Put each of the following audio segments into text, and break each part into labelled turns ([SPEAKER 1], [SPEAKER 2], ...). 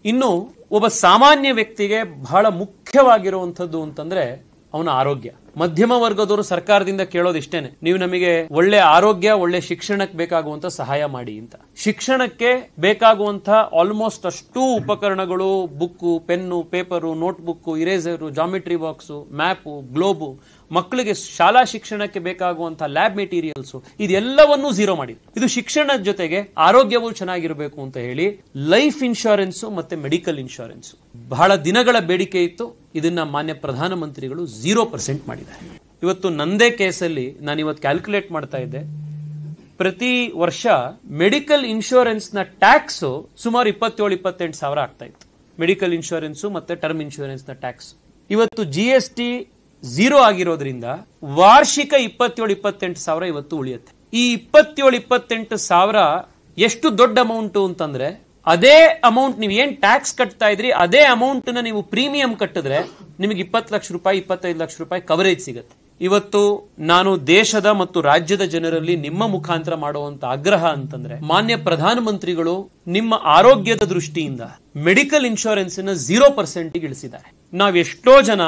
[SPEAKER 1] ಇನ್ನು ಒಬ್ಬ ಸಾಮಾನ್ಯ ವ್ಯಕ್ತಿಗೆ ಬಹಳ ಮುಖ್ಯವಾಗಿರುವಂತದ್ದು ಅಂತಂದ್ರೆ ಅವನ ಆರೋಗ್ಯ. ಮಧ್ಯಮ ವರ್ಗದವರು ಸರ್ಕಾರದಿಂದ ಕೇಳೋದಿಷ್ಟೇನೆ, ನೀವು ನಮಗೆ ಒಳ್ಳೆ ಆರೋಗ್ಯ, ಒಳ್ಳೆ ಶಿಕ್ಷಣಕ್ಕೆ ಬೇಕಾಗುವಂತ ಸಹಾಯ ಮಾಡಿ ಅಂತ. ಶಿಕ್ಷಣಕ್ಕೆ ಬೇಕಾಗುವಂತ ಆಲ್ಮೋಸ್ಟ್ ಅಷ್ಟು ಉಪಕರಣಗಳು, book, pen, paper, notebook, eraser, geometry box, map, globe, ಮಕ್ಕಳಿಗೆ ಶಾಲಾ ಶಿಕ್ಷಣಕ್ಕೆ ಬೇಕಾಗುವಂತಹ ಲ್ಯಾಬ್ ಮೆಟೀರಿಯಲ್ಸ್, ಇದೆಲ್ಲವನ್ನೂ ಝೀರೋ ಮಾಡಿ. ಇದು ಶಿಕ್ಷಣದ ಜೊತೆಗೆ ಆರೋಗ್ಯವೂ ಚೆನ್ನಾಗಿರಬೇಕು ಅಂತ ಹೇಳಿ ಲೈಫ್ ಇನ್ಶೂರೆನ್ಸ್ ಮತ್ತೆ ಮೆಡಿಕಲ್ ಇನ್ಶೂರೆನ್ಸ್ ಬಹಳ ದಿನಗಳ ಬೇಡಿಕೆ ಇತ್ತು. ಇದನ್ನ ಮಾನ್ಯ ಪ್ರಧಾನಮಂತ್ರಿಗಳು 0% ಮಾಡಿದ್ದಾರೆ. ಇವತ್ತು ನಂದೇ ಕೇಸಲ್ಲಿ ನಾನು ಇವತ್ತು ಕ್ಯಾಲ್ಕುಲೇಟ್ ಮಾಡ್ತಾ ಇದ್ದೆ, ಪ್ರತಿ ವರ್ಷ ಮೆಡಿಕಲ್ ಇನ್ಶೂರೆನ್ಸ್ ನ ಟ್ಯಾಕ್ಸ್ ಸುಮಾರು 27-28 ಸಾವಿರ ಆಗ್ತಾ ಇತ್ತು. ಮೆಡಿಕಲ್ ಇನ್ಶೂರೆನ್ಸ್ ಮತ್ತೆ ಟರ್ಮ್ ಇನ್ಶೂರೆನ್ಸ್ ನ ಟ್ಯಾಕ್ಸ್ ಇವತ್ತು GST 0 ಆಗಿರೋದ್ರಿಂದ ವಾರ್ಷಿಕ 27-28 ಸಾವಿರ ಇವತ್ತು ಉಳಿಯುತ್ತೆ. ಈ 27-28 ಸಾವಿರ ಎಷ್ಟು ದೊಡ್ಡ ಅಮೌಂಟ್ ಅಂತಂದ್ರೆ, ಅದೇ ಅಮೌಂಟ್ ನೀವು ಏನ್ ಟ್ಯಾಕ್ಸ್ ಕಟ್ತಾ ಇದ್ರಿ ಅದೇ ಅಮೌಂಟ್ ನ ನೀವು ಪ್ರೀಮಿಯಂ ಕಟ್ಟಿದ್ರೆ ನಿಮಗೆ 20 ಲಕ್ಷ ರೂಪಾಯಿ, 25 ಲಕ್ಷ ರೂಪಾಯಿ ಕವರೇಜ್ ಸಿಗುತ್ತೆ. ಇವತ್ತು ನಾನು ದೇಶದ ಮತ್ತು ರಾಜ್ಯದ ಜನರಲ್ಲಿ ನಿಮ್ಮ ಮುಖಾಂತರ ಮಾಡುವಂತ ಆಗ್ರಹ ಅಂತಂದ್ರೆ, ಮಾನ್ಯ ಪ್ರಧಾನಮಂತ್ರಿಗಳು ನಿಮ್ಮ ಆರೋಗ್ಯದ ದೃಷ್ಟಿಯಿಂದ ಮೆಡಿಕಲ್ ಇನ್ಶೂರೆನ್ಸ್ ನ 0% ಇಳಿಸಿದ್ದಾರೆ. ನಾವೆಷ್ಟೋ ಜನ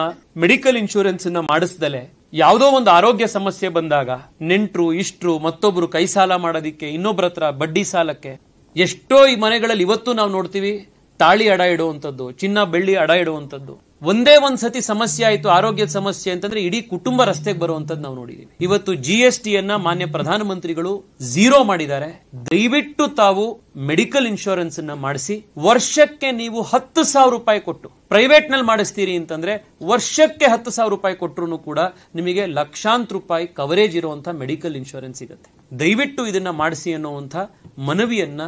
[SPEAKER 1] ಮೆಡಿಕಲ್ ಇನ್ಶೂರೆನ್ಸ್ ನ ಮಾಡಿಸ್ದಲೆ ಯಾವುದೋ ಒಂದು ಆರೋಗ್ಯ ಸಮಸ್ಯೆ ಬಂದಾಗ ನೆಂಟ್ರು, ಇಷ್ಟ್ರು, ಮತ್ತೊಬ್ರು ಕೈ ಸಾಲ ಮಾಡೋದಿಕ್ಕೆ, ಇನ್ನೊಬ್ಬರ ಹತ್ರ ಬಡ್ಡಿ ಸಾಲಕ್ಕೆ, ಎಷ್ಟೋ ಈ ಮನೆಗಳಲ್ಲಿ ಇವತ್ತು ನಾವು ನೋಡ್ತೀವಿ ತಾಳಿ ಅಡ ಇಡುವಂತದ್ದು, ಚಿನ್ನ ಬೆಳ್ಳಿ ಅಡ ಇಡುವಂತದ್ದು. ಒಂದೇ ಒಂದ್ ಸತಿ ಸಮಸ್ಯೆ ಆಯ್ತು, ಆರೋಗ್ಯದ ಸಮಸ್ಯೆ ಅಂತಂದ್ರೆ ಇಡೀ ಕುಟುಂಬ ರಸ್ತೆಗೆ ಬರುವಂತದ್ದು ನಾವು ನೋಡಿದೀವಿ. ಇವತ್ತು GST ಮಾನ್ಯ ಪ್ರಧಾನಮಂತ್ರಿಗಳು 0 ಮಾಡಿದ್ದಾರೆ. ದಯವಿಟ್ಟು ತಾವು ಮೆಡಿಕಲ್ ಇನ್ಶೂರೆನ್ಸ್ ಅನ್ನ ಮಾಡಿಸಿ. ವರ್ಷಕ್ಕೆ ನೀವು 10,000 ರೂಪಾಯಿ ಕೊಟ್ಟು ಪ್ರೈವೇಟ್ ನಲ್ಲಿ ಮಾಡಿಸ್ತೀರಿ ಅಂತಂದ್ರೆ ವರ್ಷಕ್ಕೆ 10,000 ರೂಪಾಯಿ ಕೊಟ್ಟರು ಕೂಡ ನಿಮಗೆ ಲಕ್ಷಾಂತರ ರೂಪಾಯಿ ಕವರೇಜ್ ಇರುವಂತಹ ಮೆಡಿಕಲ್ ಇನ್ಶೂರೆನ್ಸ್ ಸಿಗುತ್ತೆ. ದಯವಿಟ್ಟು ಇದನ್ನ ಮಾಡಿಸಿ ಅನ್ನುವಂಥ ಮನವಿಯನ್ನ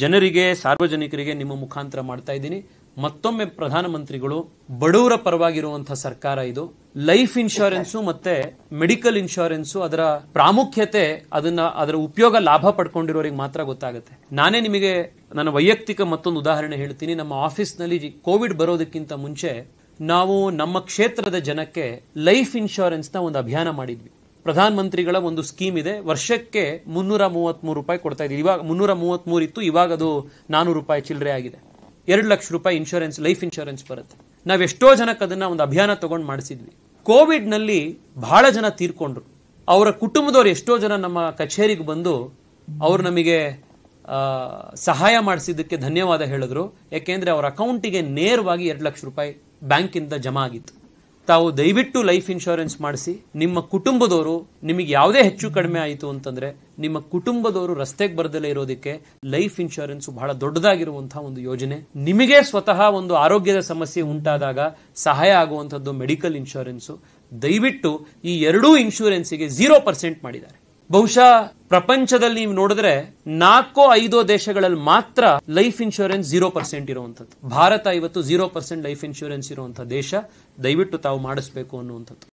[SPEAKER 1] ಜನರಿಗೆ, ಸಾರ್ವಜನಿಕರಿಗೆ ನಿಮ್ಮ ಮುಖಾಂತರ ಮಾಡ್ತಾ ಇದ್ದೀನಿ. ಮತ್ತೊಮ್ಮೆ ಪ್ರಧಾನಮಂತ್ರಿಗಳು, ಬಡವರ ಪರವಾಗಿರುವಂತಹ ಸರ್ಕಾರ ಇದು. ಲೈಫ್ ಇನ್ಶೂರೆನ್ಸ್ ಮತ್ತೆ ಮೆಡಿಕಲ್ ಇನ್ಶೂರೆನ್ಸ್ ಅದರ ಪ್ರಾಮುಖ್ಯತೆ, ಅದರ ಉಪಯೋಗ, ಲಾಭ ಪಡ್ಕೊಂಡಿರೋರಿಗೆ ಮಾತ್ರ ಗೊತ್ತಾಗುತ್ತೆ. ನಾನೇ ನಿಮಗೆ ನನ್ನ ವೈಯಕ್ತಿಕ ಮತ್ತೊಂದು ಉದಾಹರಣೆ ಹೇಳ್ತೀನಿ. ನಮ್ಮ ಆಫೀಸ್ ನಲ್ಲಿ ಕೋವಿಡ್ ಬರೋದಕ್ಕಿಂತ ಮುಂಚೆ ನಾವು ನಮ್ಮ ಕ್ಷೇತ್ರದ ಜನಕ್ಕೆ ಲೈಫ್ ಇನ್ಶೂರೆನ್ಸ್ ನ ಒಂದು ಅಭಿಯಾನ ಮಾಡಿದ್ವಿ. ಪ್ರಧಾನ ಮಂತ್ರಿಗಳ ಒಂದು ಸ್ಕೀಮ್ ಇದೆ, ವರ್ಷಕ್ಕೆ 333 ರೂಪಾಯಿ ಕೊಡ್ತಾ ಇದ್ದೀವಿ. ಇವಾಗ 333 ಇತ್ತು, ಇವಾಗ ಅದು 400 ರೂಪಾಯಿ ಚಿಲ್ಲರೆ ಆಗಿದೆ. 2 ಲಕ್ಷ ರೂಪಾಯಿ ಇನ್ಶೂರೆನ್ಸ್, ಲೈಫ್ ಇನ್ಶೂರೆನ್ಸ್ ಬರುತ್ತೆ. ನಾವೆಷ್ಟೋ ಜನಕ್ಕೆ ಅದನ್ನ ಒಂದು ಅಭಿಯಾನ ತಗೊಂಡು ಮಾಡಿಸಿದ್ವಿ. ಕೋವಿಡ್ ನಲ್ಲಿ ಬಹಳ ಜನ ತೀರ್ಕೊಂಡ್ರು. ಅವರ ಕುಟುಂಬದವರು ಎಷ್ಟೋ ಜನ ನಮ್ಮ ಕಚೇರಿಗೆ ಬಂದು ಅವರು ನಮಗೆ ಸಹಾಯ ಮಾಡಿಸಿದ್ದಕ್ಕೆ ಧನ್ಯವಾದ ಹೇಳಿದ್ರು. ಯಾಕೆಂದ್ರೆ ಅವರ ಅಕೌಂಟಿಗೆ ನೇರವಾಗಿ 2 ಲಕ್ಷ ರೂಪಾಯಿ ಬ್ಯಾಂಕಿಂದ ಜಮಾ ಆಗಿತ್ತು. ತಾವು ದಯವಿಟ್ಟು ಲೈಫ್ ಇನ್ಶೂರೆನ್ಸ್ ಮಾಡಿಸಿ. ನಿಮ್ಮ ಕುಟುಂಬದವರು, ನಿಮಗೆ ಯಾವುದೇ ಹೆಚ್ಚು ಕಡಿಮೆ ಆಯಿತು ಅಂತಂದ್ರೆ ನಿಮ್ಮ ಕುಟುಂಬದವರು ರಸ್ತೆಗೆ ಬರದಲ್ಲೇ ಇರೋದಕ್ಕೆ ಲೈಫ್ ಇನ್ಶೂರೆನ್ಸ್ ಬಹಳ ದೊಡ್ಡದಾಗಿರುವಂತಹ ಒಂದು ಯೋಜನೆ. ನಿಮಗೆ ಸ್ವತಃ ಒಂದು ಆರೋಗ್ಯದ ಸಮಸ್ಯೆ ಉಂಟಾದಾಗ ಸಹಾಯ ಆಗುವಂತದ್ದು ಮೆಡಿಕಲ್ ಇನ್ಶೂರೆನ್ಸ್. ದಯವಿಟ್ಟು ಈ ಎರಡೂ ಇನ್ಶೂರೆನ್ಸ್ಗೆ 0% ಮಾಡಿದ್ದಾರೆ. ಬಹುಶಃ ಪ್ರಪಂಚದಲ್ಲಿ ನೀವು ನೋಡಿದ್ರೆ 4-5 ದೇಶಗಳಲ್ಲಿ ಮಾತ್ರ ಲೈಫ್ ಇನ್ಶೂರೆನ್ಸ್ 0% ಇರುವಂತದ್ದು. ಭಾರತ ಇವತ್ತು 0% ಲೈಫ್ ಇನ್ಶೂರೆನ್ಸ್ ಇರುವಂತಹ ದೇಶ. ದಯವಿಟ್ಟು ತಾವು ಮಾಡಿಸಬೇಕು ಅನ್ನುವಂಥದ್ದು.